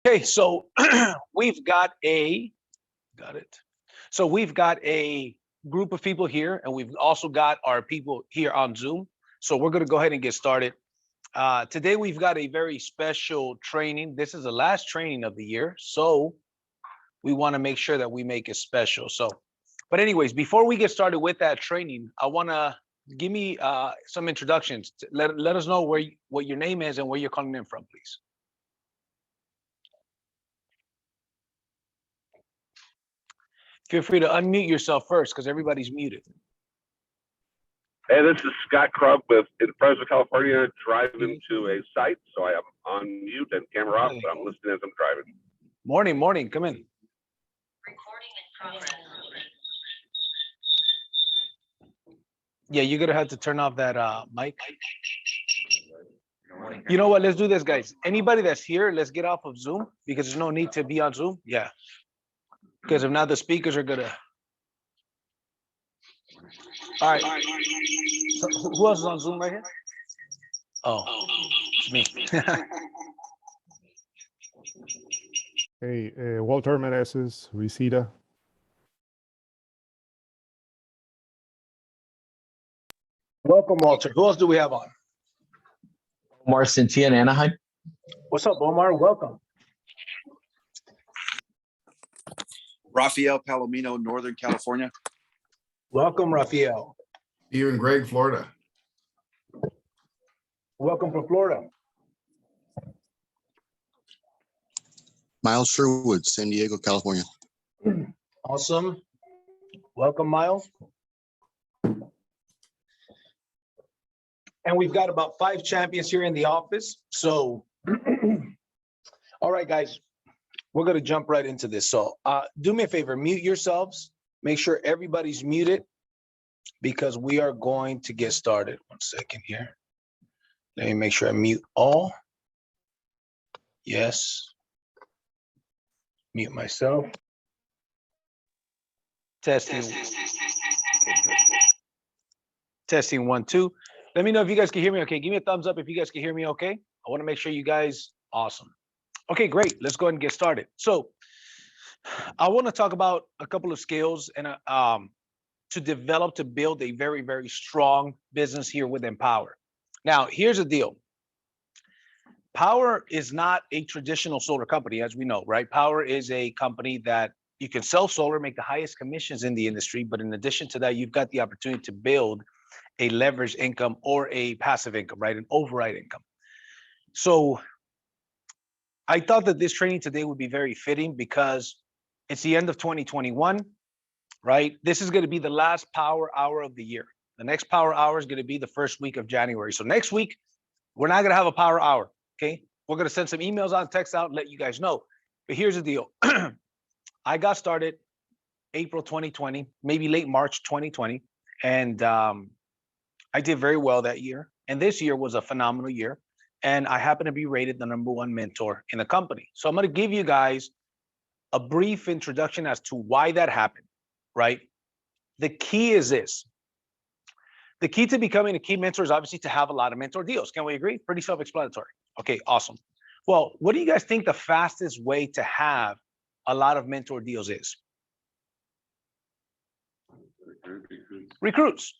Okay, so we've got a So we've got a group of people here, and we've also got our people here on Zoom. So we're going to go ahead and get started. Today we've got a very special training. This is the last training of the year, so we want to make sure that we make it special. But anyways, before we get started with that training, I want to give me some introductions. Let us know what your name is and where you're calling in from, please. Feel free to unmute yourself first because everybody's muted. Hey, this is Scott Krug in Fresno, California, driving to a site. So I am on mute and camera off, but I'm listening as I'm driving. Morning. Come in. Recording in progress. Yeah, you're gonna have to turn off that mic. You know what? Let's do this, guys. Anybody that's here, let's get off of Zoom because there's no need to be on Zoom. Yeah. Because if not, the speakers are gonna. All right. So who else is on Zoom right here? Oh, it's me. Hey, Walter Meneses, Visita. Welcome, Walter. Who else do we have on? Omar Cintia in Anaheim. What's up, Omar? Welcome. Rafael Palomino, Northern California. Welcome, Rafael. You and Greg, Florida. Welcome from Florida. Miles Sherwood, San Diego, California. Awesome. Welcome, Miles. And we've got about 5 champions here in the office. So, all right, guys, we're going to jump right into this. So do me a favor, mute yourselves. Make sure everybody's muted because we are going to get started. 1 second here. Let me make sure I mute all. Yes. Mute myself. Testing. Testing 1, 2. Let me know if you guys can hear me okay. Give me a thumbs up if you guys can hear me okay. I want to make sure you guys, awesome. Okay, great. Let's go ahead and get started. So I want to talk about a couple of skills and to build a very, very strong business here within Powur. Now, here's the deal. Powur is not a traditional solar company, as we know, right? Powur is a company that you can sell solar, make the highest commissions in the industry, but in addition to that, you've got the opportunity to build a leveraged income or a passive income, right? An override income. So I thought that this training today would be very fitting because it's the end of 2021, right? This is going to be the last Powur Hour of the year. The next Powur Hour is going to be the first week of January. So next week, we're not going to have a Powur Hour, okay? We're going to send some emails out, text out, and let you guys know. But here's the deal. I got started April 2020, maybe late March 2020, and I did very well that year. And this year was a phenomenal year. And I happen to be rated the #1 mentor in the company. So I'm going to give you guys a brief introduction as to why that happened, right? The key is this. The key to becoming a key mentor is obviously to have a lot of mentor deals. Can we agree? Pretty self-explanatory. Okay, awesome. Well, what do you guys think the fastest way to have a lot of mentor deals is? Recruits.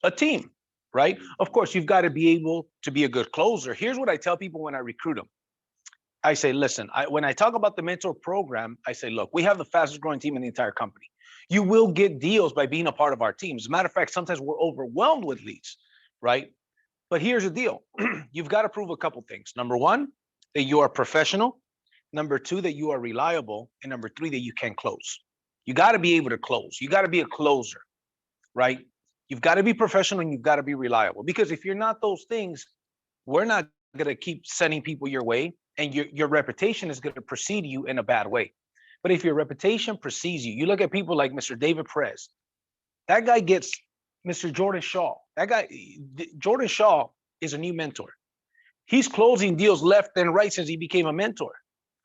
A team, right? Of course, you've got to be able to be a good closer. Here's what I tell people when I recruit them. I say, listen, when I talk about the mentor program, I say, look, we have the fastest growing team in the entire company. You will get deals by being a part of our team. As a matter of fact, sometimes we're overwhelmed with leads, right? But here's the deal. You've got to prove a couple things. Number 1, that you are professional. Number 2, that you are reliable. And number 3, that you can close. You got to be able to close. You got to be a closer, right? You've got to be professional and you've got to be reliable. Because if you're not those things, we're not going to keep sending people your way, and your reputation is going to precede you in a bad way. But if your reputation precedes you, you look at people like Mr. David Perez. That guy gets Mr. Jordan Shaw. Jordan Shaw is a new mentor. He's closing deals left and right since he became a mentor.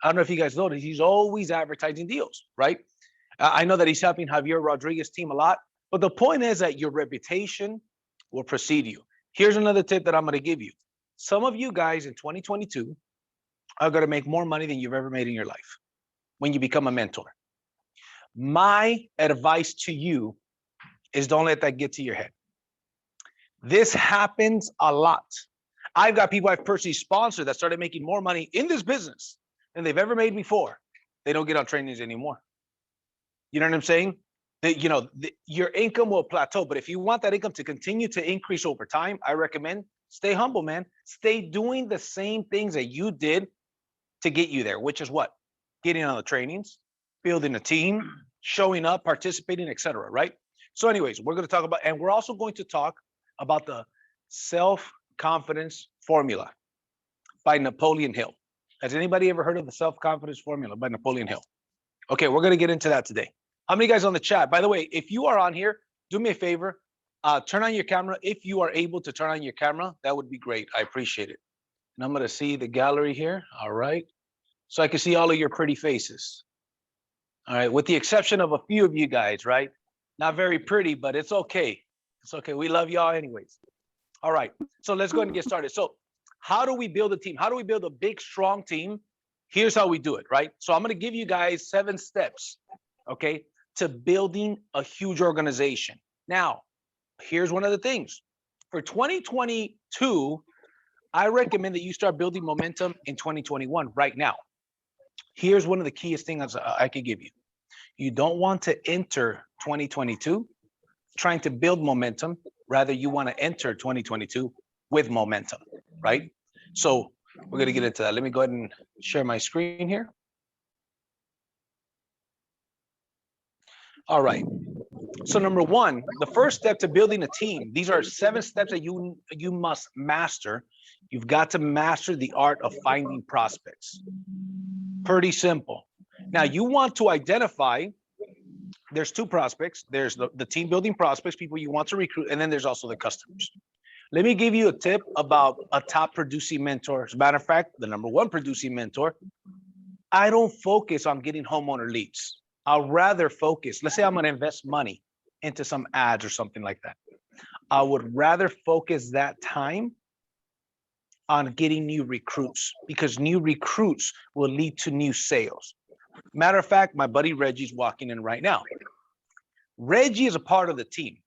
I don't know if you guys noticed, he's always advertising deals, right? I know that he's helping Javier Rodriguez's team a lot. But the point is that your reputation will precede you. Here's another tip that I'm going to give you. Some of you guys in 2022 are going to make more money than you've ever made in your life when you become a mentor. My advice to you is don't let that get to your head. This happens a lot. I've got people I've personally sponsored that started making more money in this business than they've ever made before. They don't get on trainings anymore. You know what I'm saying? That, you know, your income will plateau, but if you want that income to continue to increase over time, I recommend stay humble, man. Stay doing the same things that you did to get you there, which is what? Getting on the trainings, building a team, showing up, participating, etc. Right? So anyways, we're going to talk about, and we're also going to talk about the Self-Confidence Formula by Napoleon Hill. Has anybody ever heard of the Self-Confidence Formula by Napoleon Hill? Okay, we're going to get into that today. How many guys on the chat? By the way, if you are on here, do me a favor, turn on your camera. If you are able to turn on your camera, that would be great. I appreciate it. And I'm going to see the gallery here. All right. So I can see all of your pretty faces. All right. With the exception of a few of you guys, right? Not very pretty, but it's okay. It's okay. We love y'all anyways. All right. So let's go ahead and get started. So how do we build a team? How do we build a big, strong team? Here's how we do it, right? So I'm going to give you guys 7 steps, okay, to building a huge organization. Now, here's one of the things. For 2022, I recommend that you start building momentum in 2021 right now. Here's one of the keyest things I could give you. You don't want to enter 2022 trying to build momentum. Rather, you want to enter 2022 with momentum, right? So we're going to get into that. Let me go ahead and share my screen here. All right. So number 1, the first step to building a team, these are 7 steps that you must master. You've got to master the art of finding prospects. Pretty simple. Now you want to identify, there's 2 prospects. There's the team building prospects, people you want to recruit, and then there's also the customers. Let me give you a tip about a top producing mentor. As a matter of fact, the number 1 producing mentor, I don't focus on getting homeowner leads. I'll rather focus, let's say I'm going to invest money into some ads or something like that. I would rather focus that time on getting new recruits, because new recruits will lead to new sales. Matter of fact, my buddy Reggie's walking in right now. Reggie is a part of the team.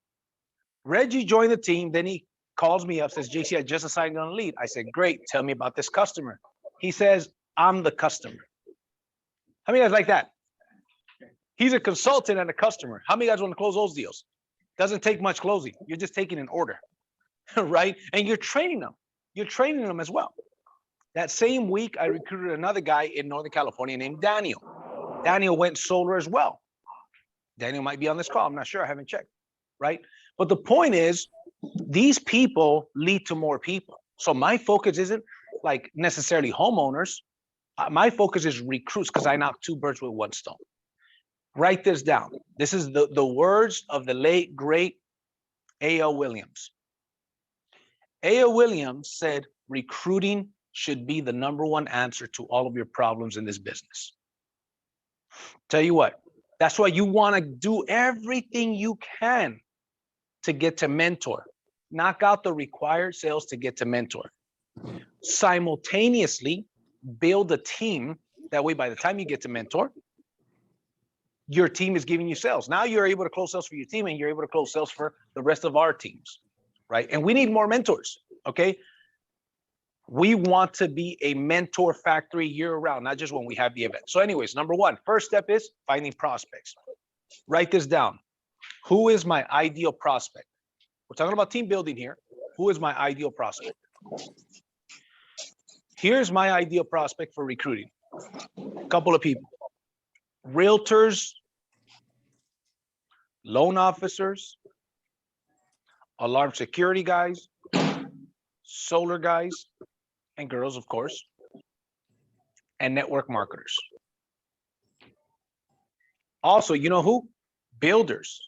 Reggie joined the team, then he calls me up, says, JC, I just assigned on a lead. I said, great, tell me about this customer. He says, I'm the customer. How many guys like that? He's a consultant and a customer. How many guys want to close those deals? Doesn't take much closing. You're just taking an order, right? And you're training them. You're training them as well. That same week, I recruited another guy in Northern California named Daniel. Daniel went solar as well. Daniel might be on this call. I'm not sure. I haven't checked, right? But the point is, these people lead to more people. So my focus isn't like necessarily homeowners. My focus is recruits, because I knock 2 birds with 1 stone. Write this down. This is the words of the late, great A.L. Williams. A.L. Williams said, recruiting should be the number 1 answer to all of your problems in this business. Tell you what, that's why you want to do everything you can to get to mentor. Knock out the required sales to get to mentor. Simultaneously, build a team. That way, by the time you get to mentor, your team is giving you sales. Now you're able to close sales for your team, and you're able to close sales for the rest of our teams, right? And we need more mentors, okay? We want to be a mentor factory year-round, not just when we have the event. So anyways, number 1, first step is finding prospects. Write this down. Who is my ideal prospect? We're talking about team building here. Who is my ideal prospect? Here's my ideal prospect for recruiting. A couple of people. Realtors, loan officers, alarm security guys, solar guys, and girls, of course, and network marketers. Also, you know who? Builders.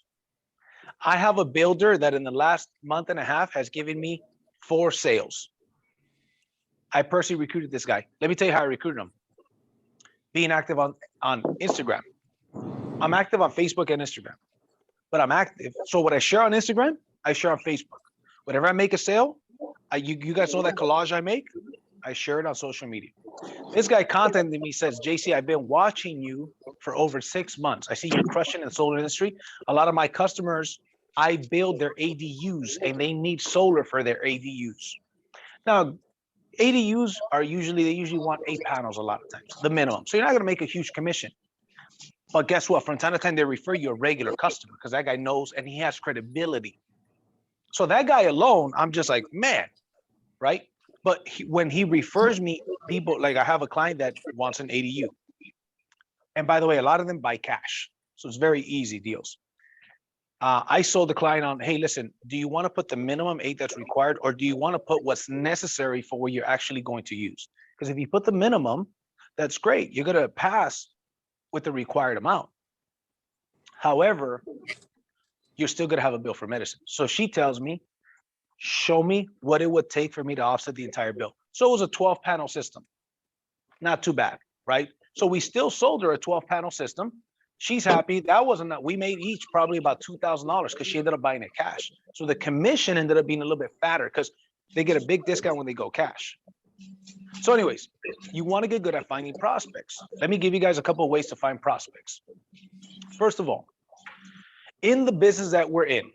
I have a builder that in the last month and a half has given me 4 sales. I personally recruited this guy. Let me tell you how I recruited him. Being active on Instagram. I'm active on Facebook and Instagram, but I'm active. So what I share on Instagram, I share on Facebook. Whenever I make a sale, you guys know that collage I make? I share it on social media. This guy contacted me, says, JC, I've been watching you for over 6 months. I see you're crushing in the solar industry. A lot of my customers, I build their ADUs and they need solar for their ADUs. Now, ADUs are usually, they usually want 8 panels a lot of times, the minimum. So you're not gonna make a huge commission. But guess what? From time to time, they refer you a regular customer because that guy knows and he has credibility. So that guy alone, I'm just like, man, right? But when he refers me people, like I have a client that wants an ADU. And by the way, a lot of them buy cash. So it's very easy deals. I sold the client on, hey, listen, do you want to put the minimum 8 that's required, or do you want to put what's necessary for what you're actually going to use? Because if you put the minimum, that's great. You're going to pass with the required amount. However, you're still going to have a bill for medicine. So she tells me, show me what it would take for me to offset the entire bill. So it was a 12 panel system. Not too bad, right? So we still sold her a 12 panel system. She's happy. That wasn't that we made each probably about $2,000 because she ended up buying it cash. So the commission ended up being a little bit fatter because they get a big discount when they go cash. So anyways, you want to get good at finding prospects. Let me give you guys a couple of ways to find prospects. First of all, in the business that we're in,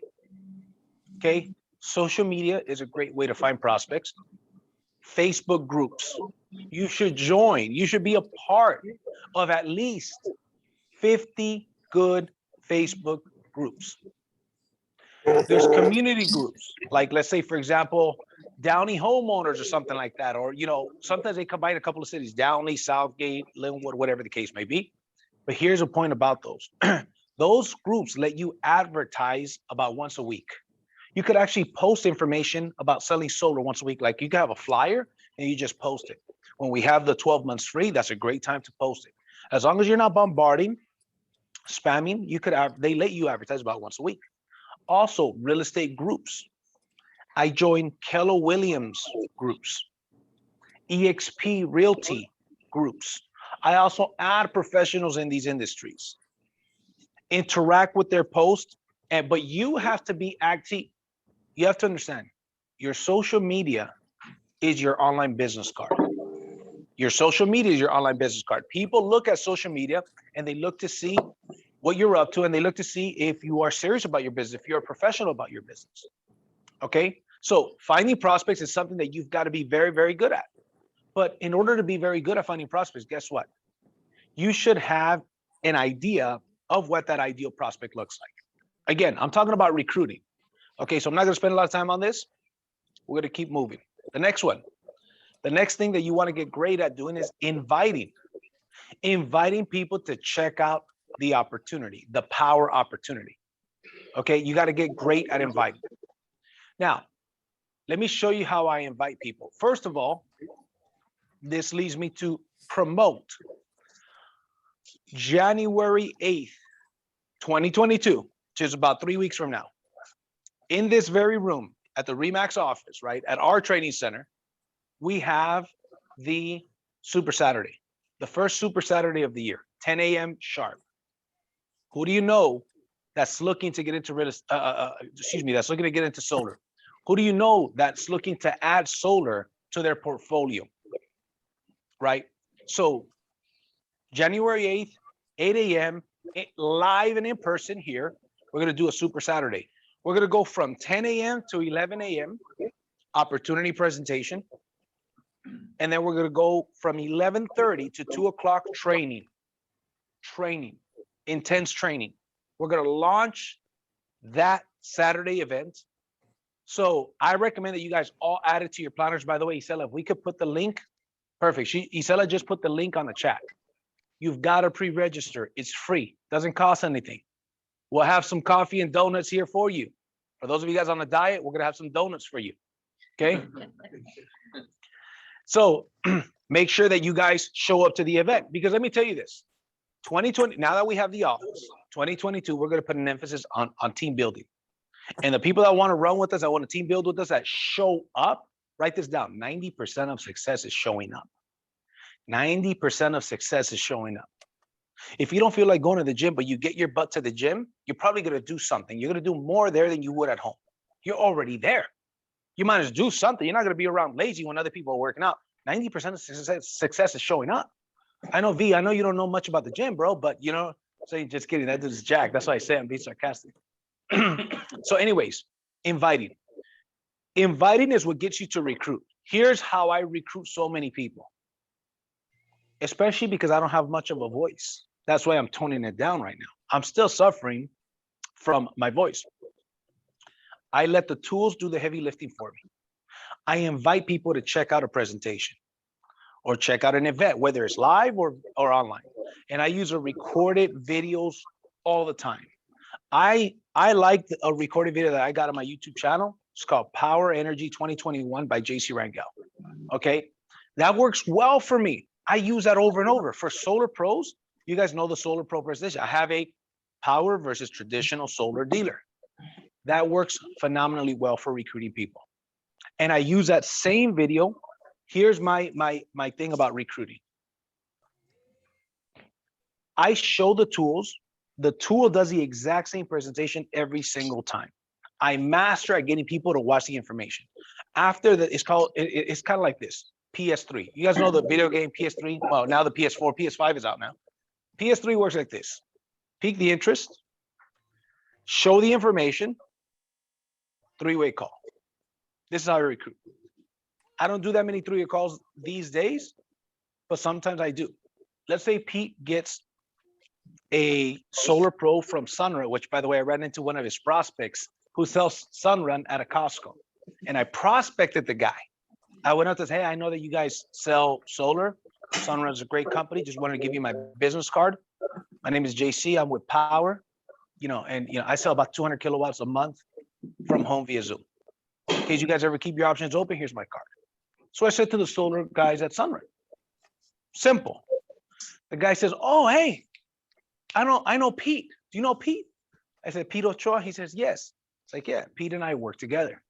okay, social media is a great way to find prospects. Facebook groups, you should join. You should be a part of at least 50 good Facebook groups. There's community groups, like let's say, for example, Downey homeowners or something like that. Or, you know, sometimes they combine a couple of cities, Downey, Southgate, Linwood, whatever the case may be. But here's a point about those. Those groups let you advertise about once a week. You could actually post information about selling solar once a week. Like you could have a flyer and you just post it. When we have the 12 months free, that's a great time to post it. As long as you're not bombarding, spamming, you could have, they let you advertise about once a week. Also, real estate groups. I joined Keller Williams groups, EXP Realty groups. I also add professionals in these industries. Interact with their posts, but you have to be active. You have to understand, your social media is your online business card. Your social media is your online business card. People look at social media and they look to see what you're up to, and they look to see if you are serious about your business, if you're a professional about your business. Okay, so finding prospects is something that you've got to be very, very good at. But in order to be very good at finding prospects, guess what? You should have an idea of what that ideal prospect looks like. Again, I'm talking about recruiting. Okay, so I'm not going to spend a lot of time on this. We're going to keep moving. The next one. The next thing that you want to get great at doing is inviting people to check out the opportunity, the power opportunity. Okay, you got to get great at inviting. Now, let me show you how I invite people. First of all, this leads me to promote January 8th, 2022, which is about 3 weeks from now. In this very room at the Remax office, right, at our training center, we have the Super Saturday, the first Super Saturday of the year, 10 a.m. sharp. Who do you know that's looking to get into that's looking to get into solar? Who do you know that's looking to add solar to their portfolio? Right? So January 8th, 8 a.m., live and in person here, we're going to do a Super Saturday. We're going to go from 10 a.m. to 11 a.m., opportunity presentation. And then we're going to go from 11:30 to 2 o'clock training, intense training. We're going to launch that Saturday event. So I recommend that you guys all add it to your planners. By the way, Isela, if we could put the link, perfect. Isela just put the link on the chat. You've got to pre-register. It's free. Doesn't cost anything. We'll have some coffee and donuts here for you. For those of you guys on a diet, we're going to have some donuts for you. Okay? So make sure that you guys show up to the event, because let me tell you this, 2020, now that we have the office, 2022, we're going to put an emphasis on team building. And the people that want to run with us, that want to team build with us, that show up, write this down. 90% of success is showing up. 90% of success is showing up. If you don't feel like going to the gym, but you get your butt to the gym, you're probably going to do something. You're going to do more there than you would at home. You're already there. You might as well do something. You're not going to be around lazy when other people are working out. 90% of success is showing up. I know, V, I know you don't know much about the gym, bro, but you know, so just kidding. That is Jack. That's why I say I'm being sarcastic. So anyways, inviting. Inviting is what gets you to recruit. Here's how I recruit so many people, especially because I don't have much of a voice. That's why I'm toning it down right now. I'm still suffering from my voice. I let the tools do the heavy lifting for me. I invite people to check out a presentation or check out an event, whether it's live or online. And I use a recorded videos all the time. I like a recorded video that I got on my YouTube channel. It's called Power Energy 2021 by JC Rangel. Okay, that works well for me. I use that over and over for solar pros. You guys know the solar pro presentation. I have a power versus traditional solar dealer. That works phenomenally well for recruiting people. And I use that same video. Here's my thing about recruiting. I show the tools. The tool does the exact same presentation every single time. I master at getting people to watch the information. After that, it's kind of like this, PS3. You guys know the video game PS3? Well, now the PS4, PS5 is out now. PS3 works like this. Pique the interest, show the information, three-way call. This is how I recruit. I don't do that many three-way calls these days, but sometimes I do. Let's say Pete gets a solar pro from Sunrun, which by the way, I ran into one of his prospects who sells Sunrun at a Costco. And I prospected the guy. I went up to say, hey, I know that you guys sell solar. Sunrun is a great company. Just wanted to give you my business card. My name is JC. I'm with Powur. I sell about 200 kilowatts a month from home via Zoom. In case you guys ever keep your options open, here's my card. So I said to the solar guys at Sunrun, simple. The guy says, oh, hey, I know Pete. Do you know Pete? I said, Pete Ochoa? He says, yes. It's like, yeah, Pete and I work together.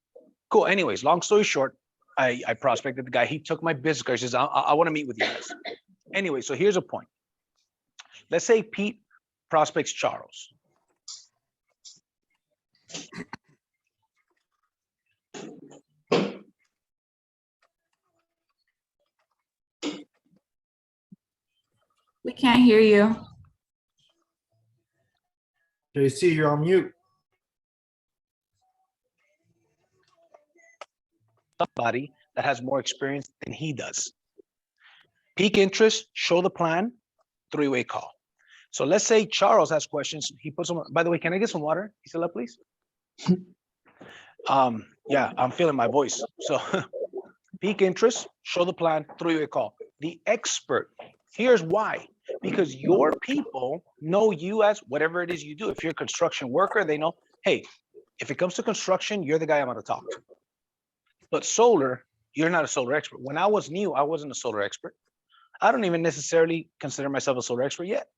Cool. Anyways, long story short, I prospected the guy. He took my business card. He says, I want to meet with you guys. Anyway, so here's a point. Let's say Pete prospects Charles. We can't hear you. JC, you're on mute. Somebody that has more experience than he does. Peak interest, show the plan, three-way call. So let's say Charles has questions. He puts them, by the way, can I get some water? Isela, please. Yeah, I'm feeling my voice. So peak interest, show the plan, three-way call. The expert, here's why. Because your people know you as whatever it is you do. If you're a construction worker, they know, hey, if it comes to construction, you're the guy I'm going to talk to. But solar, you're not a solar expert. When I was new, I wasn't a solar expert. I don't even necessarily consider myself a solar expert yet.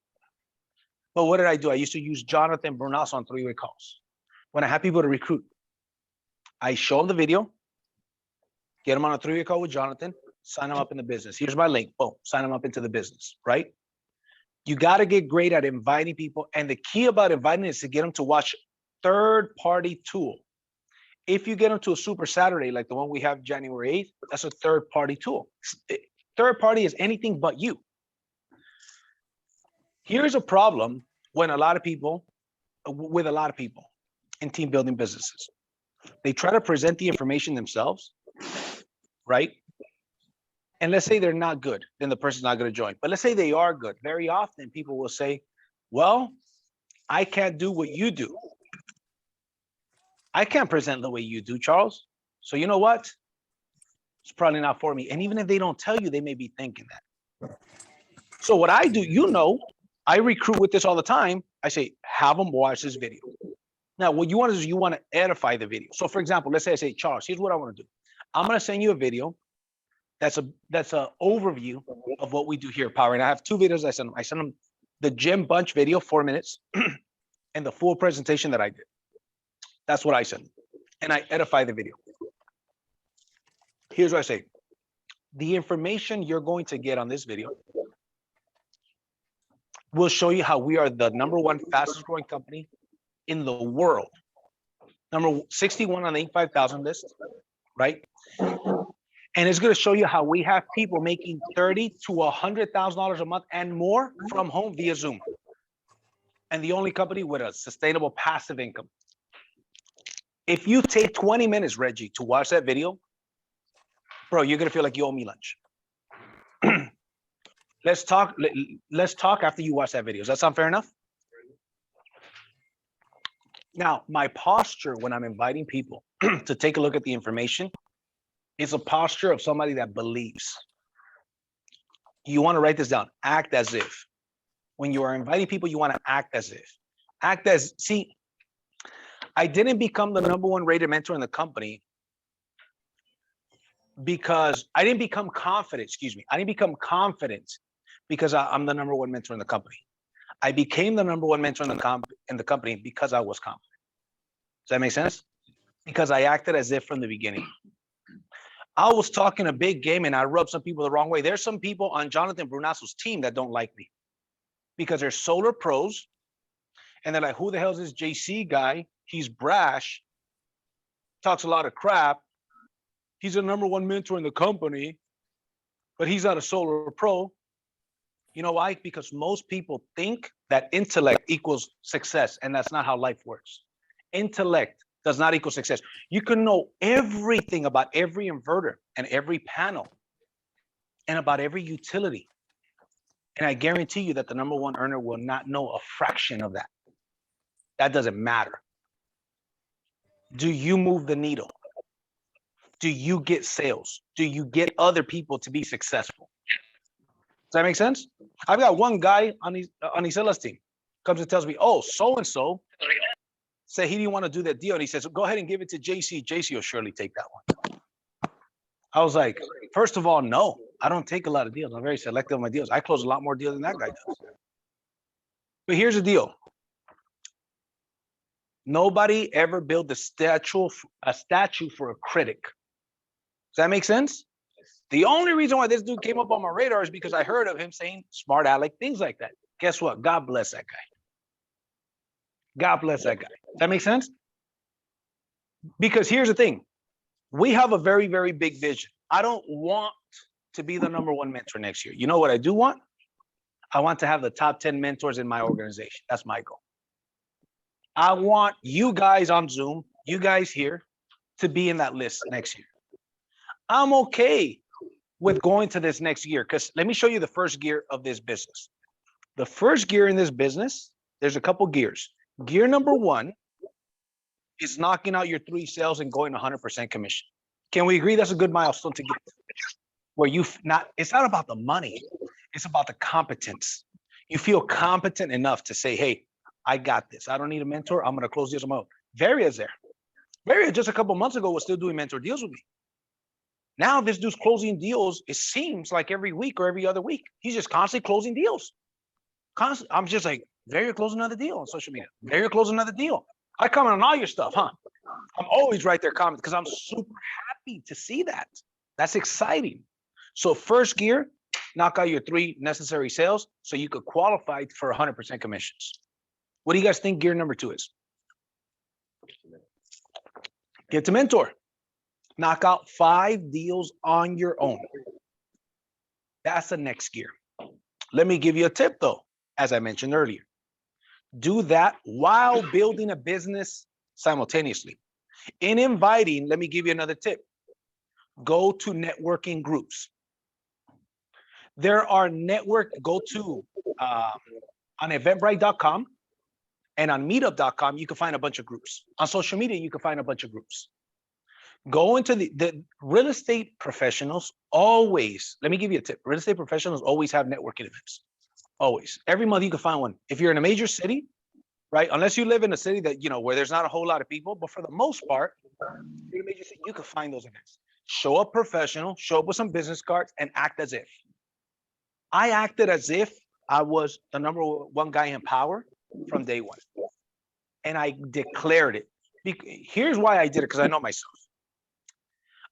But what did I do? I used to use Jonathan Brunas on three-way calls. When I had people to recruit, I show them the video, get them on a three-way call with Jonathan, sign them up in the business. Here's my link. Boom, sign them up into the business, right? You got to get great at inviting people. And the key about inviting is to get them to watch third-party tool. If you get them to a Super Saturday, like the one we have January 8th, that's a third-party tool. Third party is anything but you. Here's a problem with a lot of people in team building businesses. They try to present the information themselves, right? And let's say they're not good, then the person's not going to join. But let's say they are good. Very often people will say, well, I can't do what you do. I can't present the way you do, Charles. So you know what? It's probably not for me. And even if they don't tell you, they may be thinking that. So what I do, I recruit with this all the time. I say, have them watch this video. Now, what you want to do is you want to edify the video. So for example, let's say I say, Charles, here's what I want to do. I'm going to send you a video. That's a overview of what we do here at Powur. And I have two videos I send them. I send them the Gym Bunch video, 4 minutes, and the full presentation that I did. That's what I send. And I edify the video. Here's what I say. The information you're going to get on this video will show you how we are the #1 fastest growing company in the world. Number 61 on the Inc. 5000 list, right? And it's going to show you how we have people making $30,000 to $100,000 a month and more from home via Zoom. And the only company with a sustainable passive income. If you take 20 minutes, Reggie, to watch that video, bro, you're going to feel like you owe me lunch. Let's talk after you watch that video. Does that sound fair enough? Now, my posture when I'm inviting people to take a look at the information is a posture of somebody that believes. You want to write this down. Act as if. When you are inviting people, you want to act as if. See, I didn't become the #1 rated mentor in the company because I didn't become confident, I didn't become confident because I'm the #1 mentor in the company. I became the #1 mentor in the company because I was confident. Does that make sense? Because I acted as if from the beginning. I was talking a big game and I rubbed some people the wrong way. There's some people on Jonathan Brunasso's team that don't like me because they're solar pros. And they're like, who the hell is this JC guy? He's brash, talks a lot of crap. He's a #1 mentor in the company, but he's not a solar pro. You know why? Because most people think that intellect equals success, and that's not how life works. Intellect does not equal success. You can know everything about every inverter and every panel and about every utility. And I guarantee you that the #1 earner will not know a fraction of that. That doesn't matter. Do you move the needle? Do you get sales? Do you get other people to be successful? Does that make sense? I've got one guy on Isela's team comes and tells me, oh, so-and-so said he didn't want to do that deal. And he says, go ahead and give it to JC. JC will surely take that one. I was like, first of all, no, I don't take a lot of deals. I'm very selective on my deals. I close a lot more deals than that guy does. But here's the deal. Nobody ever built a statue for a critic. Does that make sense? The only reason why this dude came up on my radar is because I heard of him saying smart aleck, things like that. Guess what? God bless that guy. God bless that guy. Does that make sense? Because here's the thing. We have a very, very big vision. I don't want to be the #1 mentor next year. You know what I do want? I want to have the top 10 mentors in my organization. That's my goal. I want you guys on Zoom, you guys here, to be in that list next year. I'm okay with going to this next year because let me show you the first gear of this business. The first gear in this business, there's a couple gears. Gear #1 is knocking out your 3 sales and going 100% commission. Can we agree that's a good milestone to get to? Where it's not about the money, it's about the competence. You feel competent enough to say, hey, I got this. I don't need a mentor. I'm going to close deals on my own. Varia's there. Varia just a couple months ago was still doing mentor deals with me. Now this dude's closing deals, it seems like every week or every other week. He's just constantly closing deals. I'm just like, Varia closing another deal on social media. Varia closing another deal. I comment on all your stuff, huh? I'm always right there commenting because I'm super happy to see that. That's exciting. So first gear, knock out your 3 necessary sales so you could qualify for 100% commissions. What do you guys think gear #2 is? Get to mentor. Knock out 5 deals on your own. That's the next gear. Let me give you a tip though, as I mentioned earlier. Do that while building a business simultaneously. In inviting, let me give you another tip. Go to networking groups. There are go to on eventbrite.com and on meetup.com, you can find a bunch of groups. On social media, you can find a bunch of groups. Go into the real estate professionals always, let me give you a tip. Real estate professionals always have networking events. Always. Every month you can find one. If you're in a major city, right? Unless you live in a city that, where there's not a whole lot of people, but for the most part, in a major city, you can find those events. Show up professional, show up with some business cards and act as if. I acted as if I was the #1 guy in Powur from day one. And I declared it. Here's why I did it, because I know myself.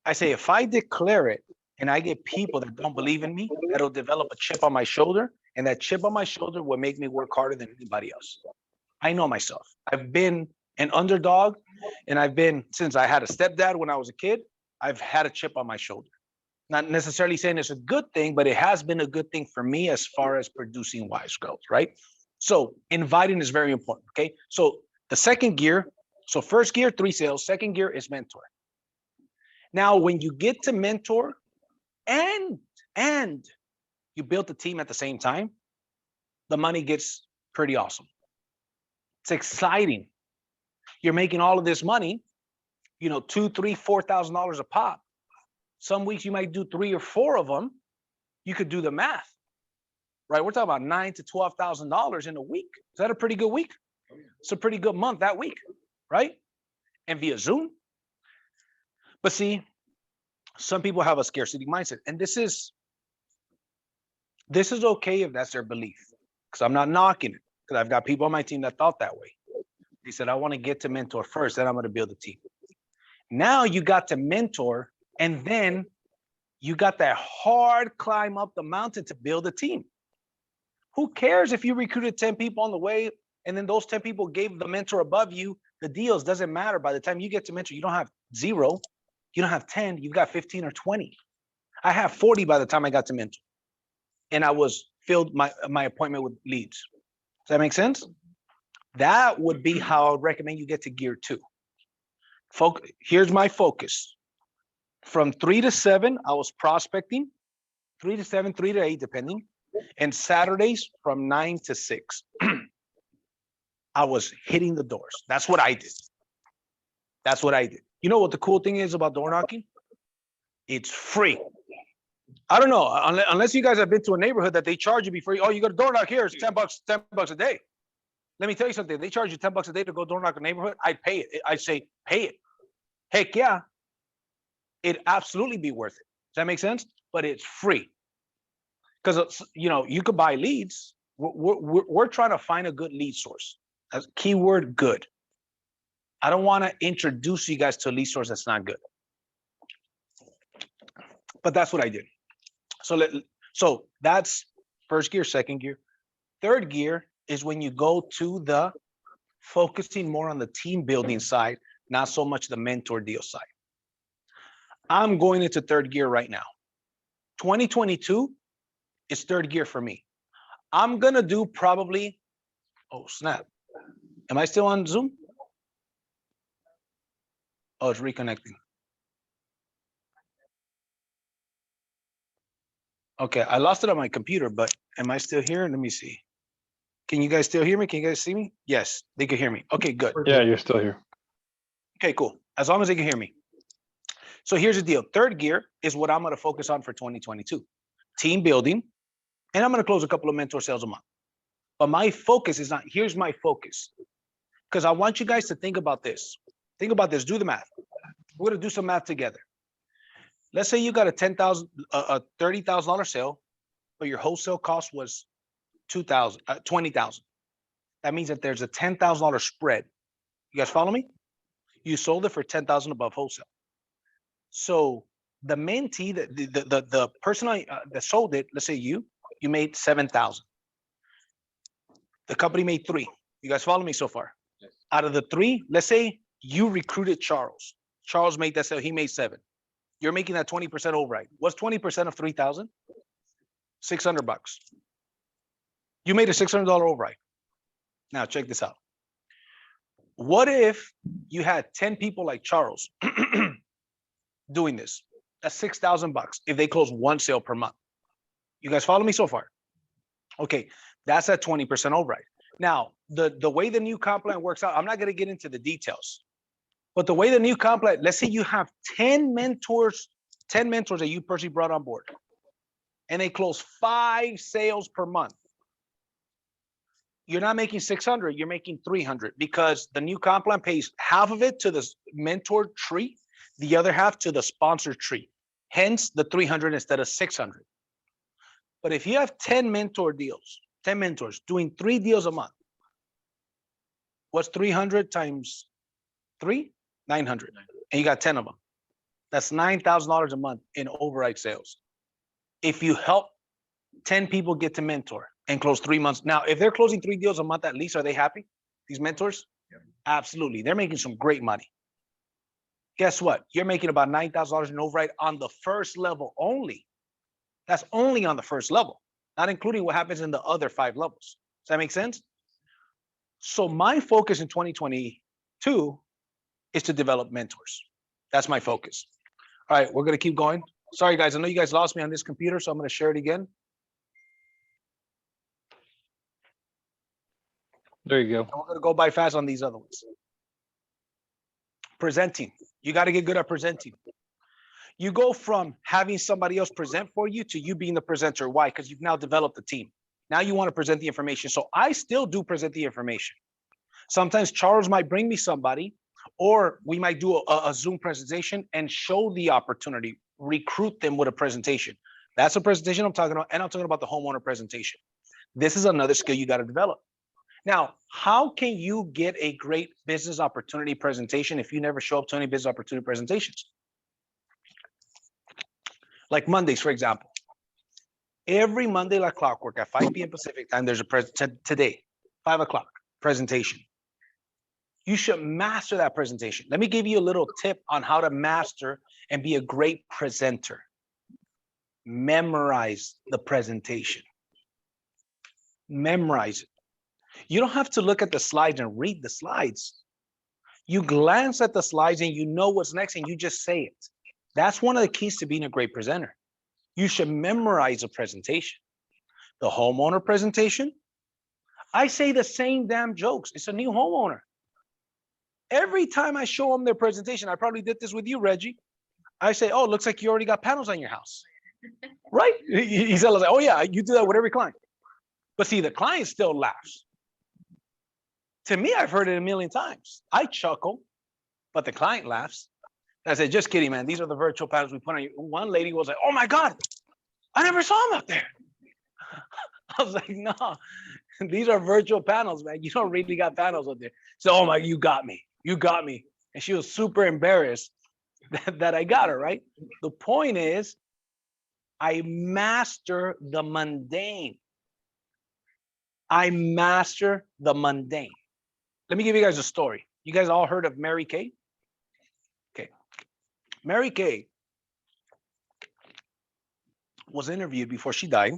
I say, if I declare it and I get people that don't believe in me, that'll develop a chip on my shoulder, and that chip on my shoulder will make me work harder than anybody else. I know myself. I've been an underdog, and since I had a stepdad when I was a kid, I've had a chip on my shoulder. Not necessarily saying it's a good thing, but it has been a good thing for me as far as producing wise goes, right? So inviting is very important, okay? So the second gear, so first gear, 3 sales, second gear is mentor. Now, when you get to mentor and you build the team at the same time, the money gets pretty awesome. It's exciting. You're making all of this money, you know, $2,000, $3,000, $4,000 a pop. Some weeks you might do 3 or 4 of them. You could do the math, right? We're talking about $9,000 to $12,000 in a week. Is that a pretty good week? It's a pretty good month that week, right? And via Zoom. But see, some people have a scarcity mindset, and this is okay if that's their belief, because I'm not knocking it, because I've got people on my team that thought that way. They said, I want to get to mentor first, then I'm going to build a team. Now you got to mentor, and then you got that hard climb up the mountain to build a team. Who cares if you recruited 10 people on the way, and then those 10 people gave the mentor above you the deals? Doesn't matter. By the time you get to mentor, you don't have 0. You don't have 10, you've got 15 or 20. I have 40 by the time I got to mentor. And I was filled my appointment with leads. Does that make sense? That would be how I would recommend you get to gear 2. Here's my focus. From 3 to 7, I was prospecting. 3 to 7, 3 to 8, depending. And Saturdays from 9 to 6. I was hitting the doors. That's what I did. That's what I did. You know what the cool thing is about door knocking? It's free. I don't know, unless you guys have been to a neighborhood that they charge you before you, oh, you got a door knock here, it's $10 a day. Let me tell you something. They charge you $10 a day to go door knock a neighborhood. I'd pay it. I say, pay it. Heck yeah. It'd absolutely be worth it. Does that make sense? But it's free. Because, you know, you could buy leads. We're trying to find a good lead source. That's keyword good. I don't want to introduce you guys to a lead source that's not good. But that's what I did. So that's first gear, second gear. Third gear is when you go to the focusing more on the team building side, not so much the mentor deal side. I'm going into third gear right now. 2022 is third gear for me. I'm going to do probably, oh, snap. Am I still on Zoom? Oh, it's reconnecting. Okay, I lost it on my computer, but am I still here? Let me see. Can you guys still hear me? Can you guys see me? Yes, they can hear me. Okay, good. Yeah, you're still here. Okay, cool. As long as they can hear me. So here's the deal. Third gear is what I'm going to focus on for 2022. Team building. And I'm going to close a couple of mentor sales a month. But my focus is not, here's my focus. Because I want you guys to think about this. Think about this. Do the math. We're going to do some math together. Let's say you got a $30,000 sale, but your wholesale cost was $20,000. That means that there's a $10,000 spread. You guys follow me? You sold it for $10,000 above wholesale. So the mentee, the person that sold it, let's say you made $7,000. The company made $3,000. You guys follow me so far? Yes. Out of the $3,000, let's say you recruited Charles. Charles made that sale. He made $7,000. You're making that 20% override. What's 20% of 3,000? $600. You made a $600 override. Now check this out. What if you had 10 people like Charles doing this? That's $6,000 if they close 1 sale per month. You guys follow me so far? Okay, that's at 20% override. Now, the way the new comp plan works out, I'm not going to get into the details. But the way the new comp plan, let's say you have 10 mentors that you personally brought on board, and they close 5 sales per month. You're not making 600, you're making 300 because the new comp plan pays half of it to the mentor tree, the other half to the sponsor tree. Hence the 300 instead of 600. But if you have 10 mentor deals, 10 mentors doing 3 deals a month, what's 300 times 3? 900. And you got 10 of them. That's $9,000 a month in override sales. If you help 10 people get to mentor and close 3 months. Now, if they're closing 3 deals a month at least, are they happy? These mentors? Yeah. Absolutely. They're making some great money. Guess what? You're making about $9,000 in override on the first level only. That's only on the first level, not including what happens in the other 5 levels. Does that make sense? So my focus in 2022 is to develop mentors. That's my focus. All right, we're gonna keep going. Sorry, guys, I know you guys lost me on this computer, so I'm gonna share it again. There you go. And we're gonna go by fast on these other ones. Presenting. You got to get good at presenting. You go from having somebody else present for you to you being the presenter. Why? Because you've now developed a team. Now you want to present the information. So I still do present the information. Sometimes Charles might bring me somebody, or we might do a Zoom presentation and show the opportunity, recruit them with a presentation. That's a presentation I'm talking about, and I'm talking about the homeowner presentation. This is another skill you got to develop. Now, how can you get a great business opportunity presentation if you never show up to any business opportunity presentations? Like Mondays, for example. Every Monday, like clockwork, at 5 p.m. Pacific time, there's a today, 5 o'clock presentation. You should master that presentation. Let me give you a little tip on how to master and be a great presenter. Memorize the presentation. Memorize it. You don't have to look at the slides and read the slides. You glance at the slides and you know what's next and you just say it. That's one of the keys to being a great presenter. You should memorize a presentation. The homeowner presentation, I say the same damn jokes. It's a new homeowner. Every time I show them their presentation, I probably did this with you, Reggie. I say, oh, looks like you already got panels on your house. Right? He said, oh yeah, you do that with every client. But see, the client still laughs. To me, I've heard it a million times. I chuckle, but the client laughs. I said, just kidding, man. These are the virtual panels we put on you. One lady was like, oh my God, I never saw them up there. I was like, no, these are virtual panels, man. You don't really got panels up there. So, oh my, you got me. You got me. And she was super embarrassed that I got her, right? The point is, I master the mundane. I master the mundane. Let me give you guys a story. You guys all heard of Mary Kay? Okay. Mary Kay was interviewed before she died.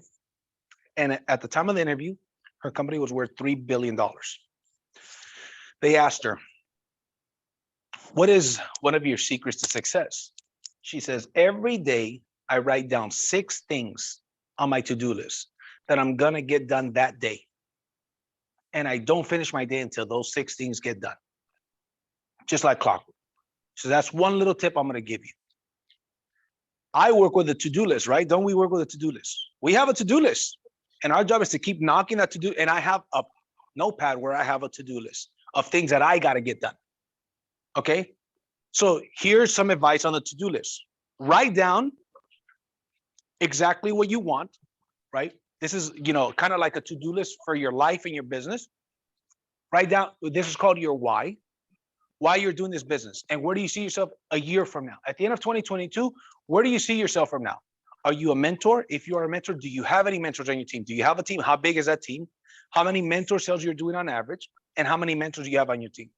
And at the time of the interview, her company was worth $3 billion. They asked her, what is one of your secrets to success? She says, every day I write down 6 things on my to-do list that I'm gonna get done that day. And I don't finish my day until those 6 things get done. Just like clockwork. So that's one little tip I'm gonna give you. I work with a to-do list, right? Don't we work with a to-do list? We have a to-do list. And our job is to keep knocking that to-do. And I have a notepad where I have a to-do list of things that I gotta get done. Okay? So here's some advice on the to-do list. Write down exactly what you want, right? This is, kind of like a to-do list for your life and your business. Write down, this is called your why you're doing this business. And where do you see yourself a year from now? At the end of 2022, where do you see yourself from now? Are you a mentor? If you are a mentor, do you have any mentors on your team? Do you have a team? How big is that team? How many mentor sales you're doing on average? And how many mentors do you have on your team?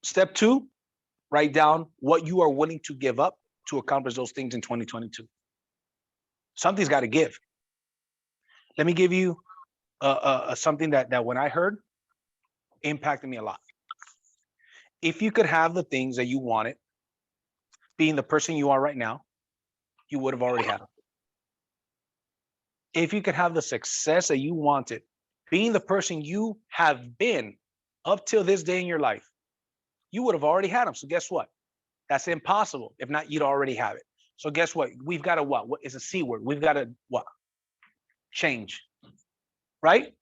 Step 2, write down what you are willing to give up to accomplish those things in 2022. Something's got to give. Let me give you something that when I heard, impacted me a lot. If you could have the things that you wanted, being the person you are right now, you would have already had them. If you could have the success that you wanted, being the person you have been up till this day in your life, you would have already had them. So guess what? That's impossible. If not, you'd already have it. So guess what? We've got to what? What is a C word? We've got to what? Change, right?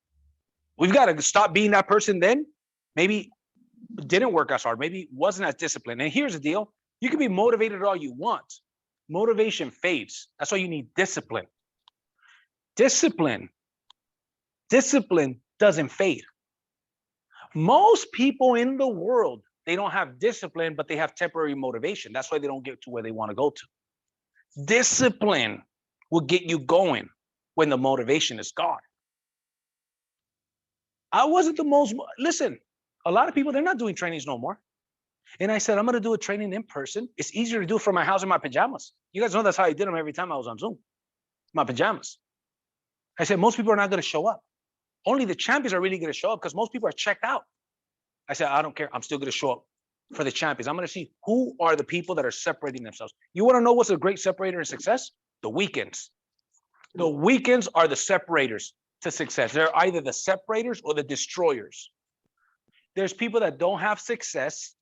We've got to stop being that person then. Maybe didn't work as hard. Maybe wasn't as disciplined. And here's the deal. You can be motivated all you want. Motivation fades. That's why you need discipline. Discipline doesn't fade. Most people in the world, they don't have discipline, but they have temporary motivation. That's why they don't get to where they want to go to. Discipline will get you going when the motivation is gone. I wasn't the most, listen, a lot of people, they're not doing trainings no more. And I said, I'm going to do a training in person. It's easier to do it from my house in my pajamas. You guys know that's how I did them every time I was on Zoom, my pajamas. I said, most people are not going to show up. Only the champions are really going to show up because most people are checked out. I said, I don't care. I'm still going to show up for the champions. I'm going to see who are the people that are separating themselves. You want to know what's a great separator in success? The weekends. The weekends are the separators to success. They're either the separators or the destroyers. There's people that don't have success,